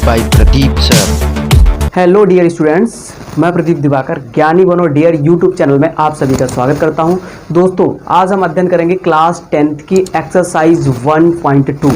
by Pradeep sir. Hello dear students, मैं प्रदीप दिवाकर ज्ञानी बनो डियर यूट्यूब चैनल में आप सभी का स्वागत करता हूं। दोस्तों, आज हम अध्ययन करेंगे क्लास 10th की एक्सरसाइज 1.2।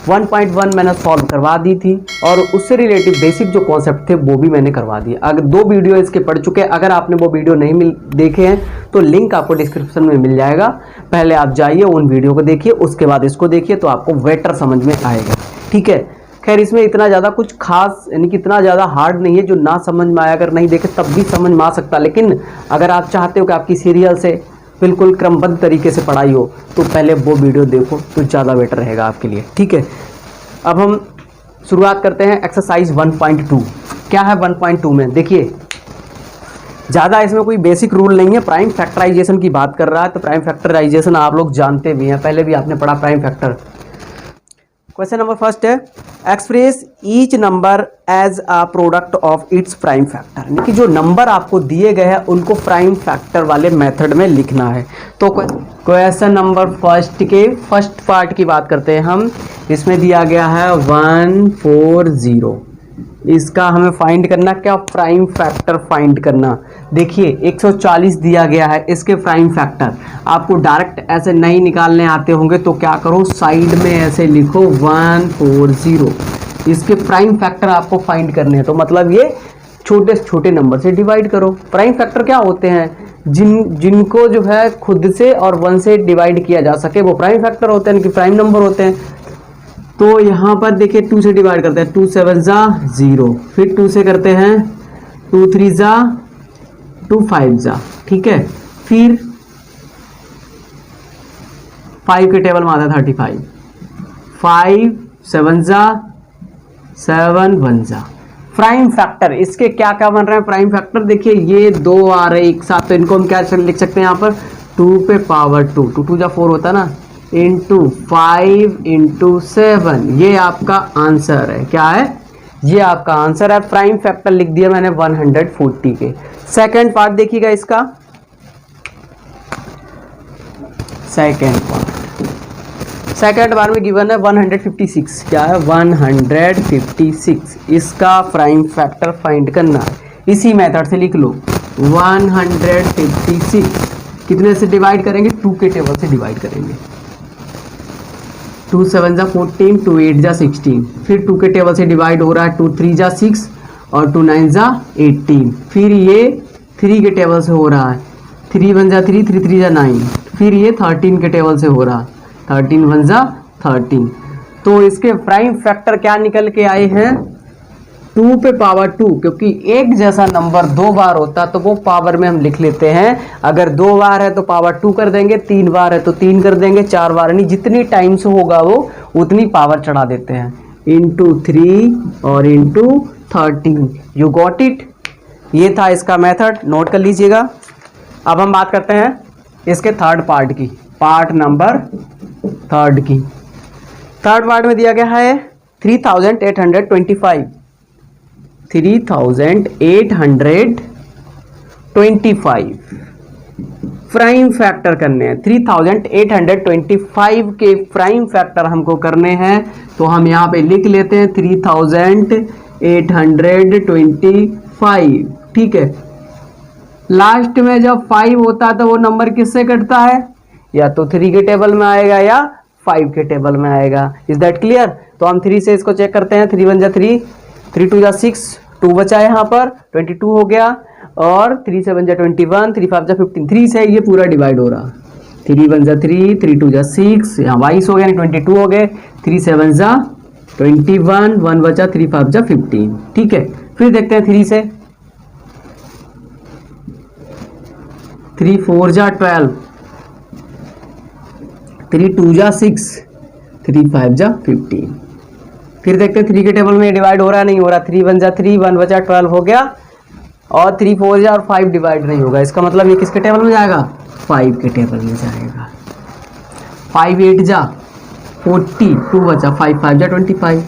1.1 मैंने सॉल्व करवा दी थी और उससे रिलेटिव बेसिक जो कॉन्सेप्ट थे वो भी मैंने करवा दिए। अगर 2 वीडियो इसके पढ़ चुके हैं, अगर आपने वो वीडियो नहीं देखे हैं तो लिंक आपको डिस्क्रिप्शन में मिल जाएगा। पहले आप जाइए उन वीडियो को देखिए, उसके बाद इसको देखिए तो आपको बेटर समझ में आएगा। ठीक है, खैर इसमें इतना ज़्यादा कुछ खास यानी कि इतना ज़्यादा हार्ड नहीं है, जो ना समझ में आया अगर नहीं देखे तब भी समझ में आ सकता। लेकिन अगर आप चाहते हो कि आपकी सीरियल से बिल्कुल क्रमबद्ध तरीके से पढ़ाई हो तो पहले वो वीडियो देखो तो ज़्यादा बेटर रहेगा आपके लिए। ठीक है, अब हम शुरुआत करते हैं एक्सरसाइज 1.2। क्या है 1.2 में? देखिए, ज़्यादा इसमें कोई बेसिक रूल नहीं है। प्राइम फैक्टराइजेशन की बात कर रहा है तो प्राइम फैक्टराइजेशन आप लोग जानते भी हैं, पहले भी आपने पढ़ा prime factor. Question number first है, express each number as a product of its prime factor. यानी कि जो नंबर आपको दिए गए हैं उनको प्राइम फैक्टर वाले मेथड में लिखना है। तो क्वेश्चन नंबर फर्स्ट के फर्स्ट पार्ट की बात करते हैं हम। इसमें दिया गया है 140। इसका हमें फाइंड करना, क्या प्राइम फैक्टर फाइंड करना। देखिए 140 दिया गया है, इसके प्राइम फैक्टर आपको डायरेक्ट ऐसे नहीं निकालने आते होंगे तो क्या करो, साइड में ऐसे लिखो 140। इसके प्राइम फैक्टर आपको फाइंड करने हैं तो मतलब ये छोटे से छोटे नंबर से डिवाइड करो। प्राइम फैक्टर क्या होते हैं? जिनको जो है खुद से और 1 से डिवाइड किया जा सके वो प्राइम फैक्टर होते हैं, यानी कि प्राइम नंबर होते हैं। तो यहाँ पर देखिए 2 से डिवाइड करते हैं, 2 7 जा 0, फिर 2 से करते हैं 2 3 जा 2 5 जा। ठीक है, फिर 5 के टेबल में आता है 35, 5 7 जा 7 1 जा। प्राइम फैक्टर इसके क्या क्या बन रहे हैं प्राइम फैक्टर? देखिए ये 2 आ रहे एक साथ तो इनको हम क्या लिख सकते हैं यहाँ पर 2 पे पावर 2, 2 2 जा 4 होता है ना, इंटू 5 इंटू 7। ये आपका आंसर है। क्या है? ये आपका आंसर है। प्राइम फैक्टर लिख दिया मैंने 140 के। सेकंड पार्ट देखिएगा इसका, सेकंड पार्ट में गिवन है 156। क्या है? 156। इसका प्राइम फैक्टर फाइंड करना है। इसी मेथड से लिख लो 156 कितने से डिवाइड करेंगे? 2 के टेबल से डिवाइड करेंगे। 2 7 जा 14, 2 8 जा 16, फिर 2 के टेबल से डिवाइड हो रहा है 2 3 जा 6 और 2 9 जा 18, फिर ये 3 के टेबल से हो रहा है 3 1 जा 3, 3 3 जा 9, फिर ये 13 के टेबल से हो रहा है 13 1 जा 13। तो इसके प्राइम फैक्टर क्या निकल के आए हैं? 2 पे पावर 2, क्योंकि एक जैसा नंबर 2 बार होता तो वो पावर में हम लिख लेते हैं। अगर 2 बार है तो पावर 2 कर देंगे, 3 बार है तो 3 कर देंगे, 4 बार नहीं, जितनी टाइम्स होगा वो उतनी पावर चढ़ा देते हैं। इंटू 3 और इंटू 13। You got it? ये था इसका मेथड, नोट कर लीजिएगा। अब हम बात करते हैं इसके थर्ड पार्ट की, पार्ट नंबर थर्ड की। थर्ड पार्ट में दिया गया है 3825। 3825 प्राइम फैक्टर करने हैं। 3825 के प्राइम फैक्टर हमको करने हैं तो हम यहाँ पे लिख लेते हैं 3825। ठीक है, लास्ट में जब 5 होता है तो वो नंबर किससे कटता है? या तो 3 के टेबल में आएगा या 5 के टेबल में आएगा। Is that clear? तो हम 3 से इसको चेक करते हैं। 3 1 जा 3, 3 2 जा 6, 2 बचा है यहाँ पर 22 हो गया, और 3 7 जा 21, 3 5 जा 15। 3 से ये पूरा डिवाइड हो रहा, 3 1 जा 3, 3 2 जा 6, यहाँ 22 हो गया, 22 हो गए, 3 7 जा 21, 1 बचा, 3 5 जा 15। ठीक है, फिर देखते हैं 3 से, 3 4 जा 12, 3 2 जा 6, 3 5 जा 15। फिर देखते हैं 3 के टेबल में डिवाइड हो रहा नहीं हो रहा, 3 1 जा 3, 1 बचा 12 हो गया, और 3 4 जा और 5 डिवाइड नहीं होगा। इसका मतलब ये किसके टेबल में जाएगा? 5 के टेबल में जाएगा। 5 8 जा 40, 2 बचा, 5 5 जा 25,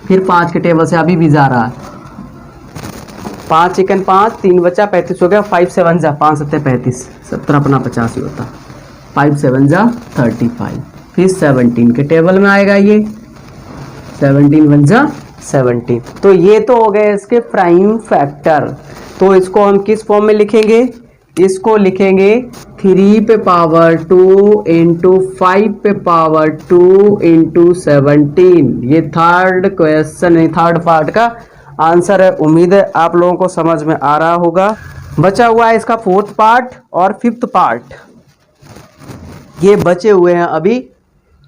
फिर 5 के टेबल से अभी भी जा रहा है, 5 1 5, 3 बचा 35 हो गया, 5 7 जा 5 7 35, 70 अपना 85 होता, 5 7 जा 35, फिर 17 के टेबल में आएगा ये, 17 1 जा 17। तो ये तो हो गए इसके प्राइम फैक्टर। तो इसको हम किस फॉर्म में लिखेंगे? इसको लिखेंगे 3 पे पावर 2 इंटू 5 पे पावर 2 इंटू 17। ये थर्ड क्वेश्चन है, थर्ड पार्ट का आंसर है। उम्मीद है आप लोगों को समझ में आ रहा होगा। बचा हुआ है इसका फोर्थ पार्ट और फिफ्थ पार्ट, ये बचे हुए हैं अभी।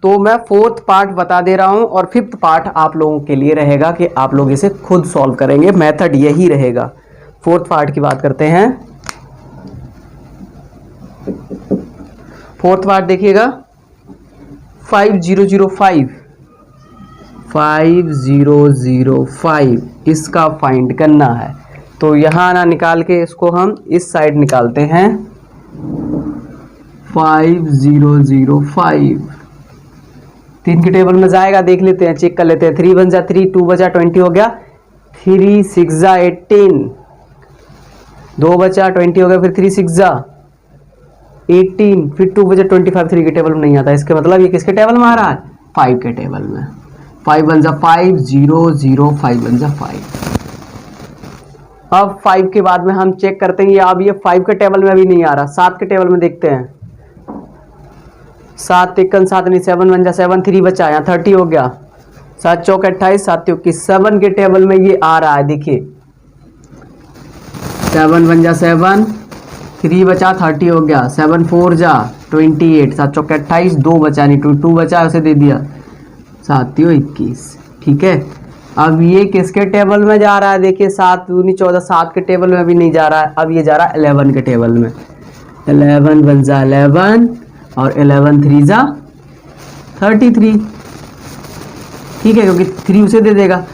तो मैं फोर्थ पार्ट बता दे रहा हूं और फिफ्थ पार्ट आप लोगों के लिए रहेगा कि आप लोग इसे खुद सॉल्व करेंगे। मेथड यही रहेगा। फोर्थ पार्ट की बात करते हैं। फोर्थ पार्ट देखिएगा 5005 इसका फाइंड करना है। तो यहां ना निकाल के इसको हम इस साइड निकालते हैं। 5005 3 के टेबल में जाएगा, देख लेते हैं, चेक कर लेते हैं। 3 बन जा 3, 2 बचा 20 हो गया, 3 6 जा 18, 2 बचा 20 हो गया, फिर 3 6 जा 18, फिर 2 बचा 25। 3 के टेबल में नहीं आता, इसका मतलब ये किसके टेबल में आ रहा है? 5 के टेबल में। 5 बन जा 5, 0 0 5 बन जा 5। अब 5 के बाद में हम चेक करते हैं, अब ये 5 के टेबल में अभी नहीं आ रहा। 7 के टेबल में देखते हैं। 7 1 7 नहीं, 7 बन जा 7, 3 बचा, यहाँ 30 हो गया, 7 चौक 28, 7 21, 7 के टेबल में ये आ रहा है। देखिए 7 बन जा 7, 3 बचा 30 हो गया, 7 4 जा 28, 7 चौक 28, 2 बचा नहीं, 2 बचा उसे दे दिया, 7 21। ठीक है, अब ये किसके टेबल में जा रहा है? देखिए 7 दूनी 14, 7 के टेबल में अभी नहीं जा रहा है, अब ये जा रहा है 11 के टेबल में। 11 बन जा 11 और 11 3 जा 33। ठीक है, क्योंकि 3 उसे दे देगा।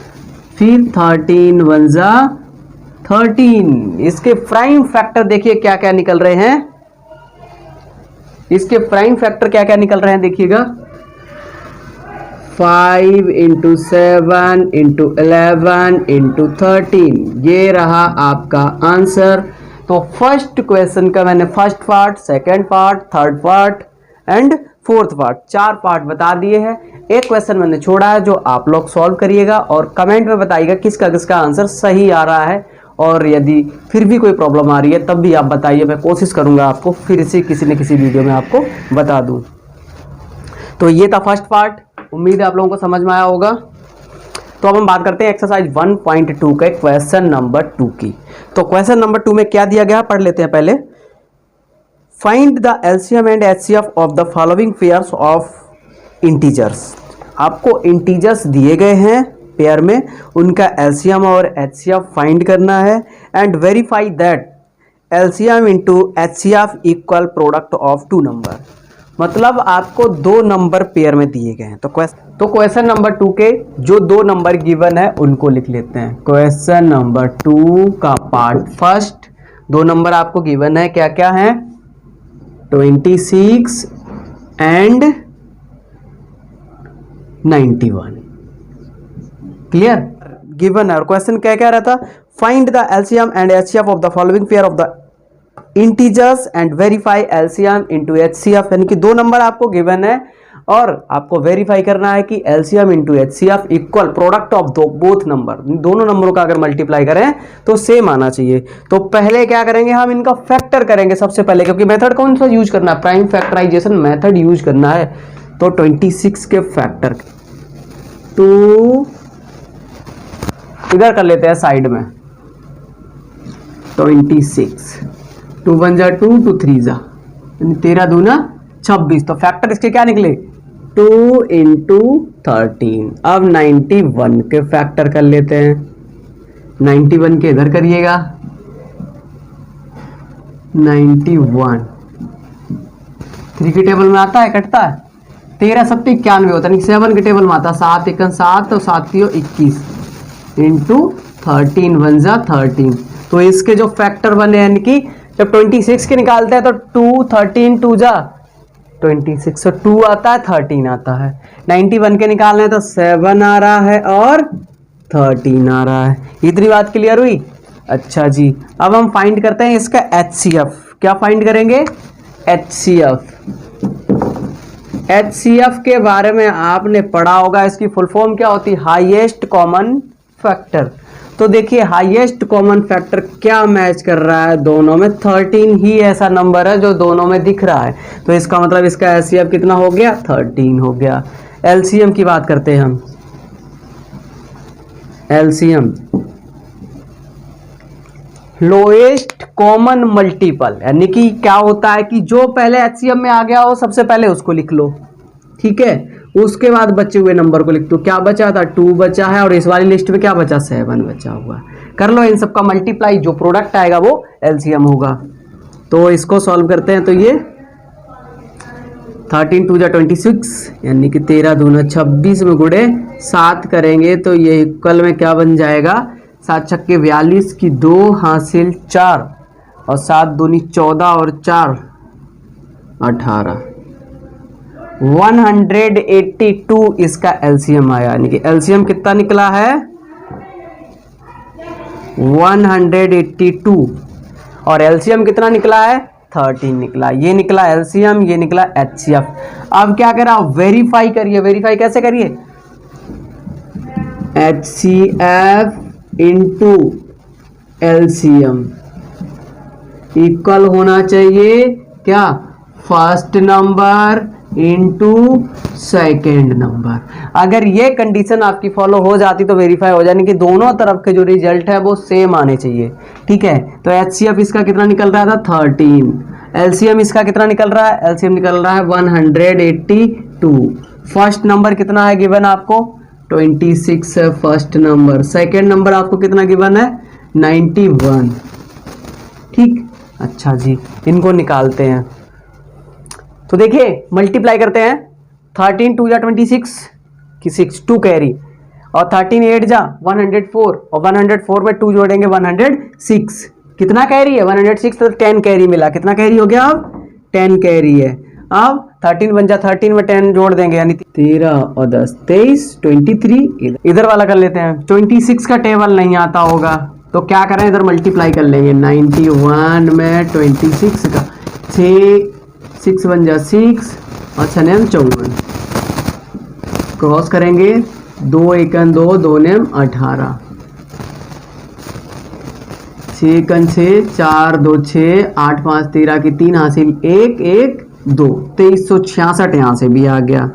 फिर 13 बन जा 13। इसके प्राइम फैक्टर देखिए क्या क्या निकल रहे हैं। इसके प्राइम फैक्टर क्या क्या निकल रहे हैं देखिएगा। 5 इंटू 7 इंटू 11 इंटू 13, ये रहा आपका आंसर। तो फर्स्ट क्वेश्चन का मैंने first part, second part, third part and fourth part, 4 part बता दिए हैं। एक क्वेश्चन मैंने छोड़ा है जो आप लोग सॉल्व करिएगा और कमेंट में बताइएगा किसका किसका आंसर सही आ रहा है। और यदि फिर भी कोई प्रॉब्लम आ रही है तब भी आप बताइए, मैं कोशिश करूंगा आपको फिर से किसी न किसी वीडियो में आपको बता दूं। तो ये था फर्स्ट पार्ट, उम्मीद है आप लोगों को समझ में आया होगा। तो अब हम बात करते हैं एक्सरसाइज 1.2 के क्वेश्चन नंबर 2 की। तो क्वेश्चन नंबर 2 में क्या दिया गया पढ़ लेते हैं पहले। Find the LCM and HCF of the following pairs of integers. आपको इंटीजर्स दिए गए हैं पेयर में, उनका एलसीएम और एचसीएफ फाइंड करना है and verify that LCM into HCF equal product of 2 number. मतलब आपको 2 नंबर पेयर में दिए गए हैं। तो क्वेश्चन नंबर 2 के जो 2 नंबर गिवन है उनको लिख लेते हैं। क्वेश्चन नंबर 2 का पार्ट फर्स्ट, 2 नंबर आपको गिवन है, क्या क्या है? 26 एंड 91। क्लियर? गिवन है और क्वेश्चन क्या क्या रहता? Find the LCM and HCF of the following pair of the integers and verify LCM into HCF. यानी कि 2 नंबर आपको गिवन है और आपको वेरीफाई करना है कि LCM into HCF equal product of both number. दोनों नंबरों का अगर मल्टीप्लाई करें तो सेम आना चाहिए। तो पहले क्या करेंगे, हम इनका फैक्टर करेंगे सबसे पहले, क्योंकि मेथड कौन सा यूज करना है? प्राइम फैक्टराइजेशन मेथड यूज करना है। तो 26 के फैक्टर 2 इधर कर लेते हैं साइड में। 26 2 बन जा 2, 2 3 जा 13 दूना 26। तो फैक्टर इसके क्या निकले? 2 इंटू 13। अब 91 के फैक्टर कर लेते हैं। 91 के इधर करिएगा। 91 3 के टेबल में आता है, कटता है। 13 7 91 होता है, 7 के टेबल में आता है। 7 1 7 और 7 21 इंटू 13 बन जा 13। तो इसके जो फैक्टर बने यानी कि जब 26 के निकालते हैं तो 2 13 2 जा 26, so 2 आता है 13 आता है। 91 के निकालने तो 7 आ रहा है और 13 आ रहा है। इतनी बात क्लियर हुई? अच्छा जी, अब हम फाइंड करते हैं इसका एचसीएफ। क्या फाइंड करेंगे? एचसीएफ। एचसीएफ के बारे में आपने पढ़ा होगा, इसकी फुल फॉर्म क्या होती है? Highest common factor. तो देखिए हाईएस्ट कॉमन फैक्टर क्या मैच कर रहा है दोनों में, 13 ही ऐसा नंबर है जो दोनों में दिख रहा है। तो इसका मतलब इसका एचसीएफ कितना हो गया, 13 हो गया। एलसीएम की बात करते हैं हम। एलसीएम लोएस्ट कॉमन मल्टीपल, यानी कि क्या होता है कि जो पहले एचसीएफ में आ गया हो सबसे पहले उसको लिख लो, ठीक है, उसके बाद बचे हुए नंबर को लिख दो। क्या बचा था, 2 बचा है, और इस वाली लिस्ट में क्या बचा, 7 बचा हुआ है। कर लो इन सबका मल्टीप्लाई, जो प्रोडक्ट आएगा वो एलसीएम होगा। तो इसको सॉल्व करते हैं। तो ये 13 2 जा 26, यानी कि 13 दूना 26 में गुड़े 7 करेंगे तो ये इक्वल में क्या बन जाएगा, 7 छक्के 42 की 2 हासिल 4 और 7 दूनी 14 और 4 18, 182 इसका एलसीएम आया। यानी कि एलसीएम कितना निकला है, 182, और एलसीएम कितना निकला है, 13 निकला। ये निकला एलसीएम, ये निकला एचसीएफ। अब क्या करा, वेरीफाई करिए। वेरीफाई कैसे करिए, एचसीएफ इंटू एलसीएम इक्वल होना चाहिए क्या, first number into second number. अगर ये कंडीशन आपकी फॉलो हो जाती तो वेरीफाई हो जाने कि दोनों तरफ के जो रिजल्ट है वो सेम आने चाहिए, ठीक है। तो एचसीएफ इसका कितना निकल रहा था, 13। एलसीएम इसका कितना निकल रहा है, एलसीएम निकल रहा है 182। फर्स्ट नंबर कितना है गिवन आपको, 26 है फर्स्ट नंबर। सेकेंड नंबर आपको कितना गिवन है, 91, ठीक। अच्छा जी, इनको निकालते हैं। तो देखिए मल्टीप्लाई करते हैं, 13 2 जा 26 की 6 2 कैरी, और 13 8 जा 104, और 104 में 2 जोड़ेंगे 106, कितना कैरी है 106, तो 10 कैरी मिला। कितना कैरी हो गया, अब 10 कैरी है। अब 13 बन जा 13 में 10 जोड़ देंगे, यानी 13 और 10 23, 23। इधर वाला कर लेते हैं, 26 का टेबल नहीं आता होगा तो क्या करें, इधर मल्टीप्लाई कर लेंगे। 91 में 26 का 6 बन जा 6 और 6 नेम 54, क्रॉस करेंगे 2 1 2 2 नेम 18, 6 1 6 4 2 6 8 5 13 की 3 हासिल 1 1 2, 2366 यहाँ से भी आ गया।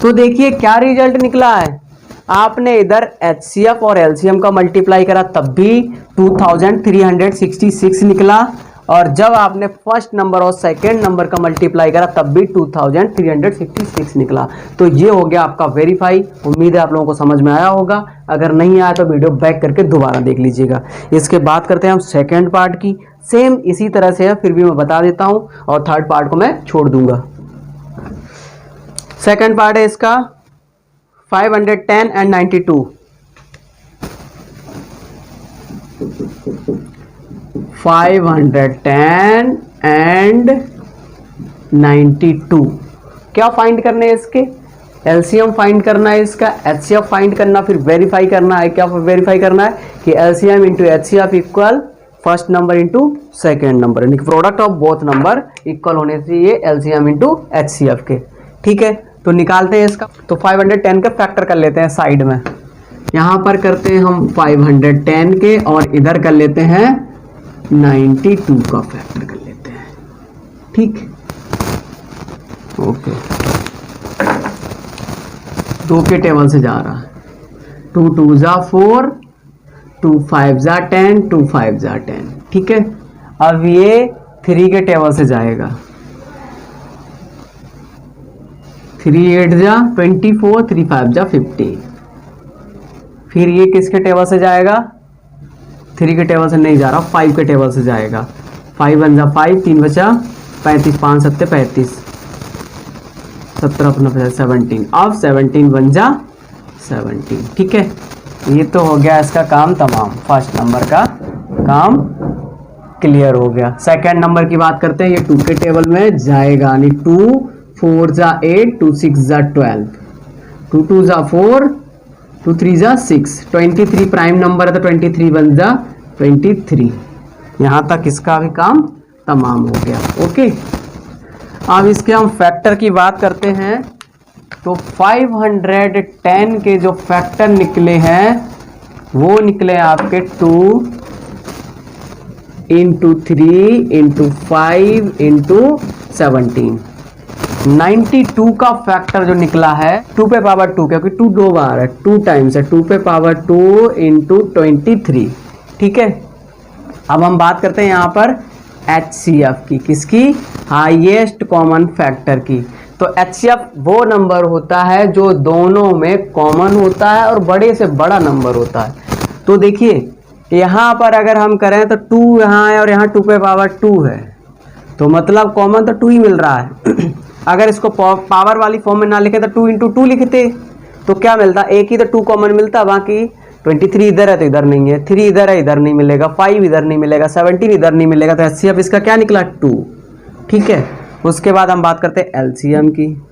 तो देखिए क्या रिजल्ट निकला है, आपने इधर एचसीएफ और एलसीएम का मल्टीप्लाई करा तब भी 2366 निकला, और जब आपने फर्स्ट नंबर और सेकंड नंबर का मल्टीप्लाई करा तब भी 2366 निकला। तो ये हो गया आपका वेरीफाई। उम्मीद है आप लोगों को समझ में आया होगा। अगर नहीं आया तो वीडियो बैक करके दोबारा देख लीजिएगा। इसके बाद करते हैं हम सेकंड पार्ट की। सेम इसी तरह से है, फिर भी मैं बता देता हूं, और थर्ड पार्ट को मैं छोड़ दूंगा। सेकंड पार्ट है इसका 510 एंड 92। 510 एंड 92 क्या फाइंड करने हैं इसके, एलसीएम फाइंड करना है इसका, एचसीएफ फाइंड करना, फिर वेरीफाई करना है। क्या वेरीफाई करना है कि LCM into HCF equal first number into second number, यानी कि product of both number equal होने चाहिए एलसीएम इंटू एचसीएफ के, ठीक है। तो निकालते हैं इसका। तो 510 का फैक्टर कर लेते हैं साइड में, यहाँ पर करते हैं हम 510 के, और इधर कर लेते हैं 92 का फैक्टर कर लेते हैं, ठीक। ओके, 2 के टेबल से जा रहा है, 2 2 जा 4, 2 5 जा 10, 2 5 जा 10, ठीक है। अब ये 3 के टेबल से जाएगा, 3 8 जा 24, 3 5 जा 50। फिर ये किसके टेबल से जाएगा, 3 के टेबल से नहीं जा रहा, 5 के टेबल से जाएगा। 5 1 जा 5, 3 बचा 35, 5 7 35, 17 अपना 17। अब 17 बन जा 17, ठीक है। ये तो हो गया इसका काम तमाम, फर्स्ट नंबर का काम क्लियर हो गया। सेकंड नंबर की बात करते हैं, ये 2 के टेबल में जाएगा, यानी 2 4 जा 8, 2 6 जा 12, 2 2 जा 4, 2 3 जा 6, 23 प्राइम नंबर है तो 23 बन जा 23। यहाँ तक इसका भी काम तमाम हो गया, ओके। अब इसके हम फैक्टर की बात करते हैं, तो 510 के जो फैक्टर निकले हैं वो निकले आपके 2 इंटू 3 इंटू 5 इंटू 17। 92 का फैक्टर जो निकला है 2 पे पावर 2, क्योंकि 2 दो बार है, 2 टाइम्स है, 2 पे पावर 2 इंटू 23। ठीक है, अब हम बात करते हैं यहाँ पर HCF की, किसकी? हाईएस्ट कॉमन फैक्टर की। तो HCF वो नंबर होता है जो दोनों में कॉमन होता है और बड़े से बड़ा नंबर होता है। तो देखिए यहाँ पर अगर हम करें तो 2 यहाँ है और यहाँ 2 पे पावर 2 है, तो मतलब कॉमन तो 2 ही मिल रहा है। अगर इसको पावर वाली फॉर्म में ना लिखे तो 2 इंटू 2 लिखते तो क्या मिलता? एक ही तो 2 कॉमन मिलता, बाकी 23 इधर है तो इधर नहीं है, 3 इधर है इधर नहीं मिलेगा, 5 इधर नहीं मिलेगा, 17 इधर नहीं मिलेगा। तो HCF इसका क्या निकला? 2। ठीक है, उसके बाद हम बात करते हैं LCM की।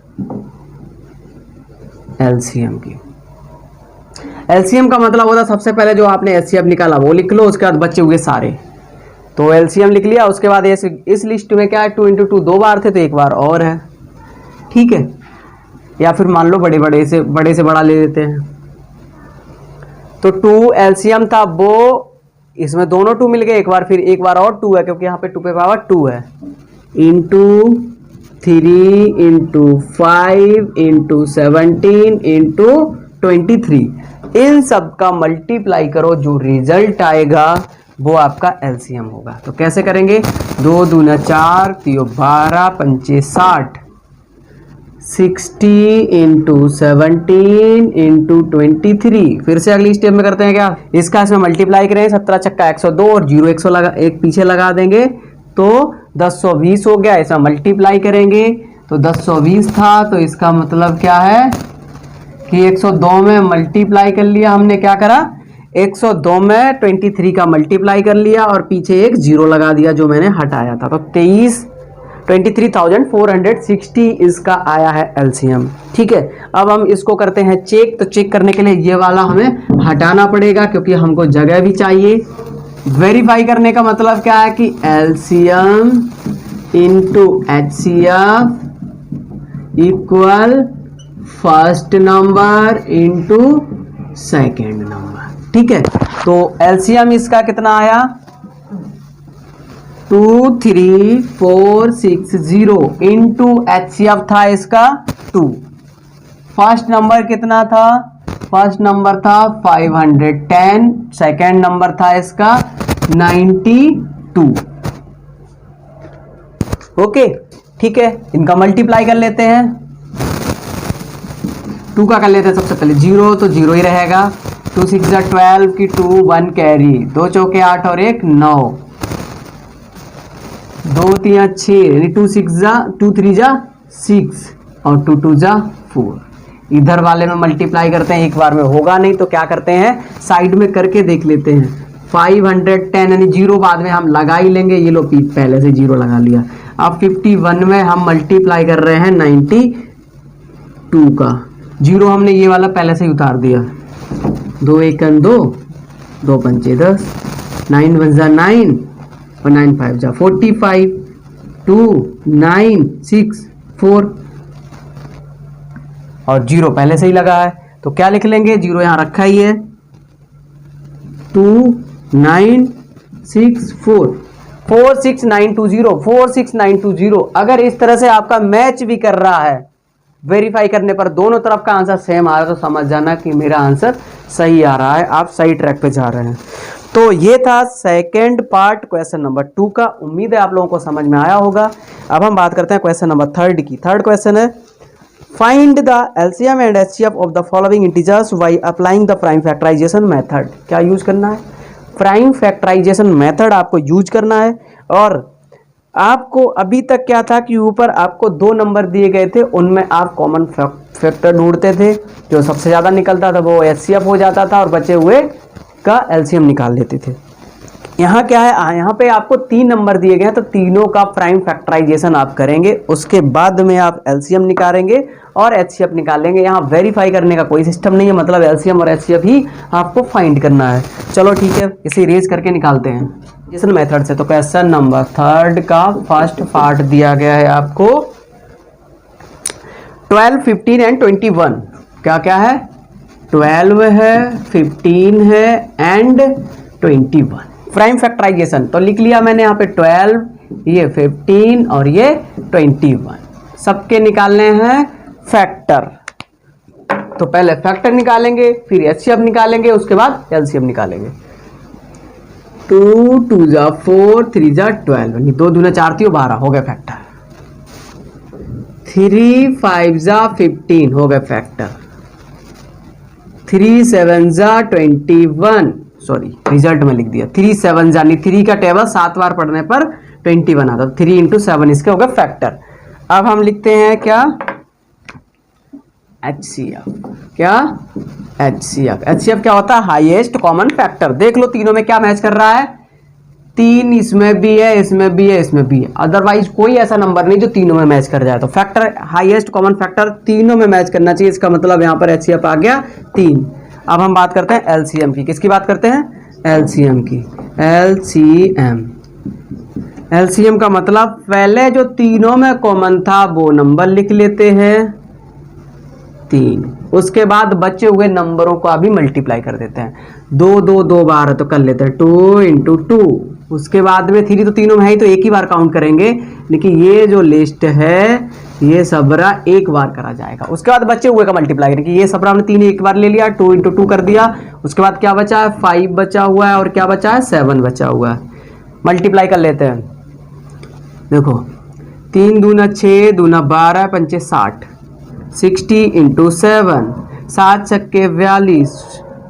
LCM का मतलब होता है सबसे पहले जो आपने HCF निकाला वो लिख लो, उसके बाद बचे हुए सारे। तो LCM लिख लिया, उसके बाद इस लिस्ट में क्या है? 2 इंटू 2 दो बार थे तो एक बार और है। ठीक है, या फिर मान लो बड़े से बड़ा ले लेते हैं। तो 2 LCM था वो, इसमें दोनों 2 मिल गए, एक बार फिर एक बार और 2 है क्योंकि यहाँ पे 2 पे पावर 2 है, इंटू 3 इंटू 5 इंटू 17 इंटू 23। इन सब का मल्टीप्लाई करो, जो रिजल्ट आएगा वो आपका LCM होगा। तो कैसे करेंगे? 2 दूना 4, 3 12, 5 60, 60 इंटू 17 इंटू 23। फिर से अगली स्टेप में करते हैं क्या? इसका इसमें मल्टीप्लाई करें, 17 छक्का 102 और 0 100 लगा, एक पीछे लगा देंगे तो 1020 हो गया। ऐसा मल्टीप्लाई करेंगे तो 1020 था, तो इसका मतलब क्या है कि 102 में मल्टीप्लाई कर लिया हमने। क्या करा? 102 में 23 का मल्टीप्लाई कर लिया और पीछे एक 0 लगा दिया जो मैंने हटाया था। तो 23,460 इसका आया है LCM। ठीक है, अब हम इसको करते हैं चेक। तो चेक करने के लिए ये वाला हमें हटाना पड़ेगा क्योंकि हमको जगह भी चाहिए। वेरीफाई करने का मतलब क्या है कि LCM into HCF equal first number into second number. ठीक है, तो LCM इसका कितना आया? 23460 इंटू HCF था इसका 2। फर्स्ट नंबर कितना था? फर्स्ट नंबर था 510, सेकेंड नंबर था इसका 92। ओके, ठीक है, इनका मल्टीप्लाई कर लेते हैं। 2 का कर लेते हैं सबसे पहले, 0 तो 0 ही रहेगा। 2 6 12 की 2 1 कैरी, 2 चौके 8 और 1 9, 2 3 6 यानी 2 3 6 और 2 2 4। इधर वाले में मल्टीप्लाई करते हैं, एक बार में होगा नहीं तो क्या करते हैं साइड में करके देख लेते हैं। 510 यानी 0 बाद में हम लगा ही लेंगे, ये लो पहले से 0 लगा लिया। अब 51 में हम मल्टीप्लाई कर रहे हैं 92 का, 0 हमने ये वाला पहले से ही उतार दिया। 2 1 2, 2 5 10, 9 1 9 और 9 5 45, 2 9 6 4 और 0 पहले से ही लगा है तो क्या लिख लेंगे? 0 यहाँ रखा ही है। 2 9 6 4 46920 46920। अगर इस तरह से आपका मैच भी कर रहा है, वेरीफाई करने पर दोनों तरफ का आंसर सेम आ रहा है, तो समझ जाना कि मेरा आंसर सही आ रहा है, आप सही ट्रैक पे जा रहे हैं। तो ये था सेकेंड पार्ट क्वेश्चन नंबर 2 का। उम्मीद है आप लोगों को समझ में आया होगा। अब हम बात करते हैं क्वेश्चन नंबर 3 की। थर्ड क्वेश्चन है, find the LCM and HCF of the following integers by applying the prime factorisation method. क्या यूज करना है? प्राइम फैक्टराइजेशन मेथड आपको यूज करना है। और आपको अभी तक क्या था कि ऊपर आपको 2 नंबर दिए गए थे, उनमें आप कॉमन फैक्टर ढूंढते थे, जो सबसे ज़्यादा निकलता था वो HCF हो जाता था और बचे हुए का LCM निकाल लेते थे। यहाँ क्या है, यहाँ पे आपको 3 नंबर दिए गए हैं, तो तीनों का प्राइम फैक्टराइजेशन आप करेंगे, उसके बाद में आप LCM निकालेंगे और HCF निकालेंगे। यहाँ वेरीफाई करने का कोई सिस्टम नहीं है, मतलब LCM और HCF ही आपको फाइंड करना है। चलो ठीक है, इसे इरेज करके निकालते हैं इस मेथड से। तो क्वेश्चन नंबर 3 का फर्स्ट पार्ट दिया गया है आपको, 12, 15 एंड 21 क्या क्या है, 12 है, 15 है एंड 21। प्राइम फैक्टराइजेशन तो लिख लिया मैंने यहाँ पे 12, ये 15 और ये 21, सबके निकालने हैं फैक्टर। तो पहले फैक्टर निकालेंगे, फिर एचसीएफ निकालेंगे, उसके बाद एलसीएम निकालेंगे। 2 2 जा 4, 3 जा 12, 2 दूना 4 थी 12 हो गए फैक्टर। 3 5 जा 15 हो गए फैक्टर। 3 7 जा 21, सॉरी रिजल्ट में लिख दिया 3 7 जा, नहीं 3 का टेबल 7 बार पढ़ने पर 21 आता, 3 इंटू 7 इसके हो गए फैक्टर। अब हम लिखते हैं क्या, HCF। क्या HCF, HCF क्या होता है, हाईएस्ट कॉमन फैक्टर। देख लो तीनों में क्या मैच कर रहा है, 3 इसमें भी है, इसमें भी है, इसमें भी है, अदरवाइज कोई ऐसा नंबर नहीं जो तीनों में मैच कर जाए। तो फैक्टर हाईएस्ट कॉमन फैक्टर तीनों में मैच करना चाहिए, इसका मतलब यहाँ पर HCF आ गया 3। अब हम बात करते हैं एलसीएम की। किसकी बात करते हैं, एलसीएम की। एलसीएम का मतलब पहले जो तीनों में कॉमन था वो नंबर लिख लेते हैं 3, उसके बाद बचे हुए नंबरों को अभी मल्टीप्लाई कर देते हैं। 2 2 2 बार तो कर लेते हैं 2 इंटू 2, उसके बाद में 3 तो तीनों में है ही तो एक ही बार काउंट करेंगे, लेकिन ये जो लिस्ट है ये सबरा एक बार करा जाएगा। उसके बाद बचे हुए का मल्टीप्लाई करेंगे, ये सबरा हमने 3 एक बार ले लिया, 2 इंटू 2 कर दिया, उसके बाद क्या बचा है 5 बचा हुआ है और क्या बचा है 7 बचा हुआ है। मल्टीप्लाई कर लेते हैं, देखो 3 दूना 6, दूना 12, पंचे 60, 60 इंटू 7, 7 छक्के 42,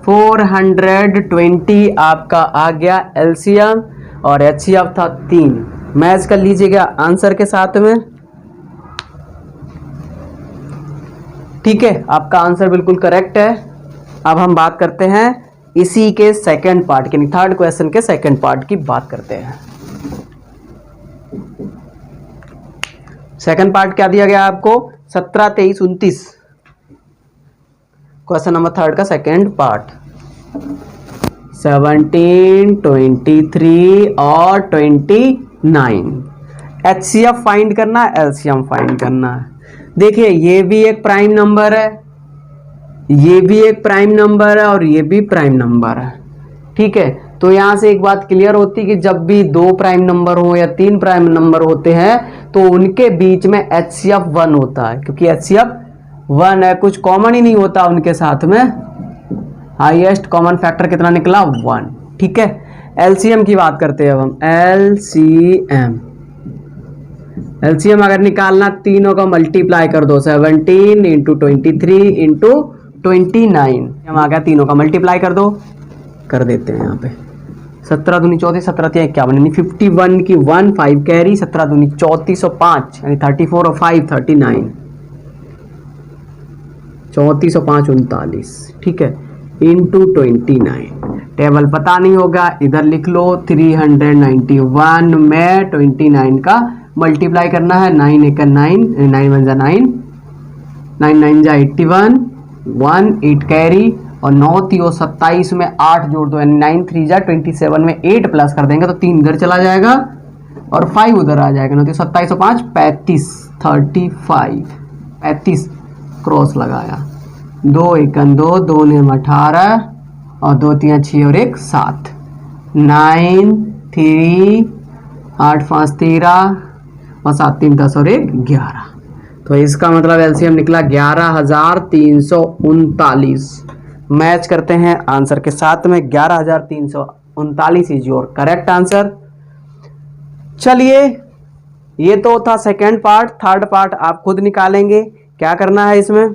420 आपका आ गया एलसीएम और एचसीएफ था 3। मैच कर लीजिएगा आंसर के साथ में, ठीक है, आपका आंसर बिल्कुल करेक्ट है। अब हम बात करते हैं इसी के सेकंड पार्ट की, थर्ड क्वेश्चन के सेकंड पार्ट की बात करते हैं। सेकंड पार्ट क्या दिया गया आपको, 17 23 29, क्वेश्चन नंबर थर्ड का सेकंड पार्ट। 17 23 और 29, एचसीएफ फाइंड करना है, एलसीएम फाइंड करना है। देखिए ये भी एक प्राइम नंबर है, ये भी एक प्राइम नंबर है और ये भी प्राइम नंबर है, ठीक है। तो यहां से एक बात क्लियर होती है कि जब भी 2 प्राइम नंबर हो या 3 प्राइम नंबर होते हैं तो उनके बीच में एचसीएफ 1 होता है, क्योंकि एचसीएफ 1 है, कुछ कॉमन ही नहीं होता उनके साथ में। हाईएस्ट कॉमन फैक्टर कितना निकला 1, ठीक है। एलसीएम की बात करते हैं अब हम, एलसीएम अगर निकालना तीनों का मल्टीप्लाई कर दो, 17 इंटू 23 इंटू 29, हम आ गया तीनों का मल्टीप्लाई कर दो, कर देते हैं यहाँ पे 17 दूनी 34, 17 3 51, यानी 51 की 1 5 कैरी, 17 दूनी 34 और 5 यानी 34 और 5 39, 34 और 5 39, ठीक है, इंटू 29। टेबल पता नहीं होगा, इधर लिख लो 391 में 29 का मल्टीप्लाई करना है, 9 एक 9, 9 1 जा 9, 9 9 जा 81, 1 8 कैरी और 9 3 27 में 8 जोड़ दो, यानी 9 3 जा 27 में 8 प्लस कर देंगे तो 3 इधर चला जाएगा और 5 उधर आ जाएगा, 9 27 और 5 35, 35 क्रॉस लगाया, 2 1 2, 2 ने 18 और 2 3 6 और 1 7, 9 3 8 5 13 और 7 3 10 और 1 11। तो इसका मतलब एलसीएम निकला 11339। मैच करते हैं आंसर के साथ में, 11339 इज योर करेक्ट आंसर। चलिए ये तो था सेकेंड पार्ट, थर्ड पार्ट आप खुद निकालेंगे। क्या करना है इसमें,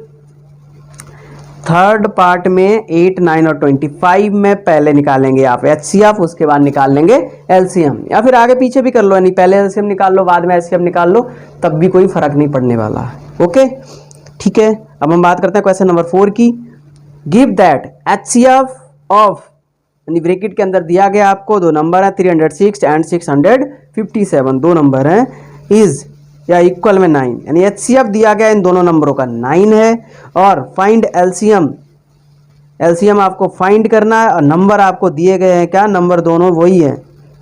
थर्ड पार्ट में 8 9 और 25 में पहले निकालेंगे आप एचसीएफ, उसके बाद निकाल लेंगे एलसीएम, या फिर आगे पीछे भी कर लो, यानी पहले एलसीएम निकाल लो बाद में एचसीएफ निकाल लो, तब भी कोई फर्क नहीं पड़ने वाला है। ओके ठीक है। अब हम बात करते हैं क्वेश्चन नंबर 4 की। गिव दैट एचसीएफ ऑफ, यानी ब्रैकेट के अंदर दिया गया आपको 2 नंबर है 306 एंड 657, 2 नंबर हैं, इज या इक्वल में 9, यानी एचसीएफ दिया गया इन दोनों नंबरों का 9 है और फाइंड एलसीएम, एलसीएम आपको फाइंड करना है और नंबर आपको दिए गए हैं, क्या नंबर दोनों वही है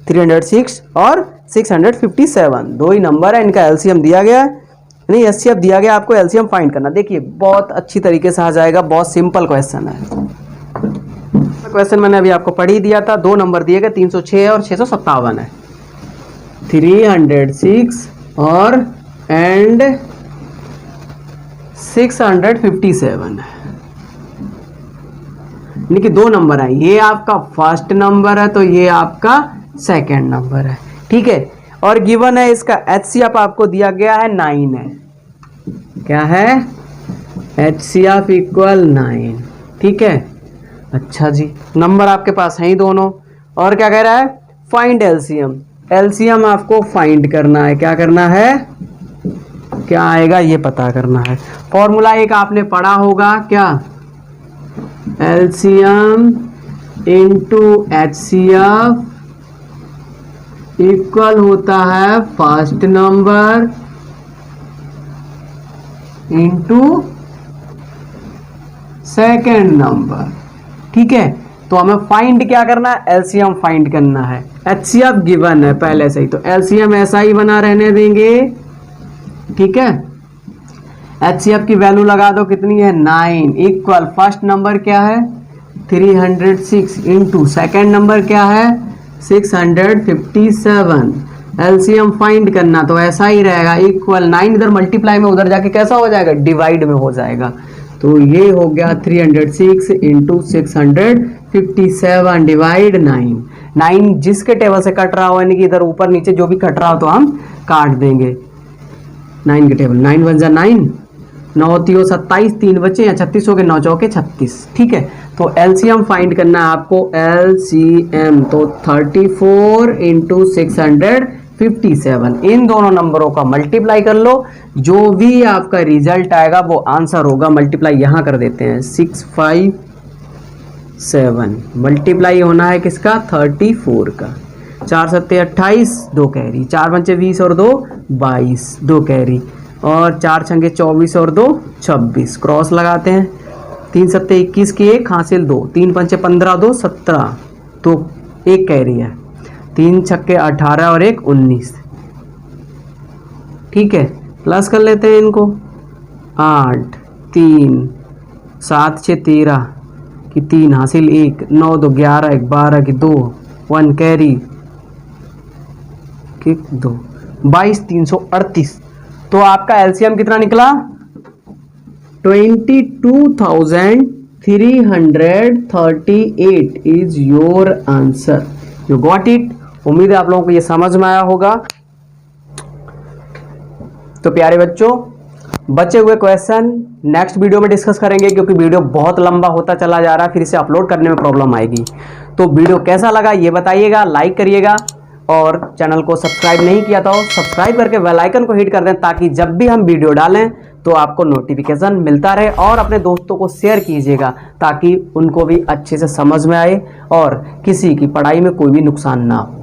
306 और 657, 2 ही नंबर है, इनका एलसीएम दिया गया है। नहीं HCF दिया गया, आपको LCM फाइंड करना। देखिए बहुत अच्छी तरीके से आ जाएगा, बहुत सिंपल क्वेश्चन है। क्वेश्चन मैंने अभी आपको पढ़ ही दिया था, 2 नंबर दिए गए 306 और 657 है। 306 और एंड 657 है, यानी कि 2 नंबर है। ये आपका फर्स्ट नंबर है तो ये आपका सेकंड नंबर है, ठीक है। और गिवन है इसका HCF आपको दिया गया है 9 है। क्या है? HCF इक्वल 9, ठीक है। अच्छा जी, नंबर आपके पास है ही दोनों। और क्या कह रहा है? Find LCM। LCM आपको फाइंड करना है। क्या करना है? क्या आएगा ये पता करना है। फॉर्मूला एक आपने पढ़ा होगा, क्या? LCM इंटू HCF इक्वल होता है first number into second number, ठीक है। तो हमें फाइंड क्या करना है? LCM फाइंड करना है। HCF गिवन है पहले से ही, तो LCM ऐसा ही बना रहने देंगे, ठीक है। HCF की वैल्यू लगा दो, कितनी है? 9 इक्वल फर्स्ट नंबर क्या है? 306 इंटू सेकेंड नंबर क्या है? 657। LCM फाइंड करना तो ऐसा ही रहेगा, इक्वल 9 इधर मल्टीप्लाई में, उधर जाके कैसा हो जाएगा? डिवाइड में हो जाएगा। तो ये हो गया 306 इंटू 657 डिवाइड 9। 9 जिसके टेबल से कट रहा हो, यानी कि इधर ऊपर नीचे जो भी कट रहा हो तो हम काट देंगे 9 के टेबल। 9 1 जा 9, 9 3 27, 3 बचे या 36 हो गए, 9 चौके 36, ठीक है। तो LCM फाइंड करना है आपको। LCM तो 34 इंटू 657, इन दोनों नंबरों का मल्टीप्लाई कर लो, जो भी आपका रिजल्ट आएगा वो आंसर होगा। मल्टीप्लाई यहां कर देते हैं, 657 मल्टीप्लाई होना है किसका? 34 का। 4 सत्ते 28, 2 कैरी, 4 पंचे 20 और 2 22, 2 कैरी, और 4 छंगे 24 और 2 26, क्रॉस लगाते हैं। 3 सत्ते 21 की 1 हासिल 2, 3 पंचे 15 2 17, तो 1 कैरी है। 3 छक्के 18 और 1 19, ठीक है। प्लस कर लेते हैं इनको, 8 3 7 6 13 की 3 हासिल 1, 9 2 11 1 12 की 2, 1 कैरी की 2, 22 338। तो आपका LCM कितना निकला? 22,338 is your answer. You got it. उम्मीद है आप लोगों को ये समझ में आया होगा। तो प्यारे बच्चों, बचे हुए क्वेश्चन नेक्स्ट वीडियो में डिस्कस करेंगे, क्योंकि वीडियो बहुत लंबा होता चला जा रहा है, फिर इसे अपलोड करने में प्रॉब्लम आएगी। तो वीडियो कैसा लगा ये बताइएगा, लाइक करिएगा, और चैनल को सब्सक्राइब नहीं किया तो सब्सक्राइब करके बेल आइकन को हिट कर दें, ताकि जब भी हम वीडियो डालें तो आपको नोटिफिकेशन मिलता रहे। और अपने दोस्तों को शेयर कीजिएगा, ताकि उनको भी अच्छे से समझ में आए और किसी की पढ़ाई में कोई भी नुकसान ना हो।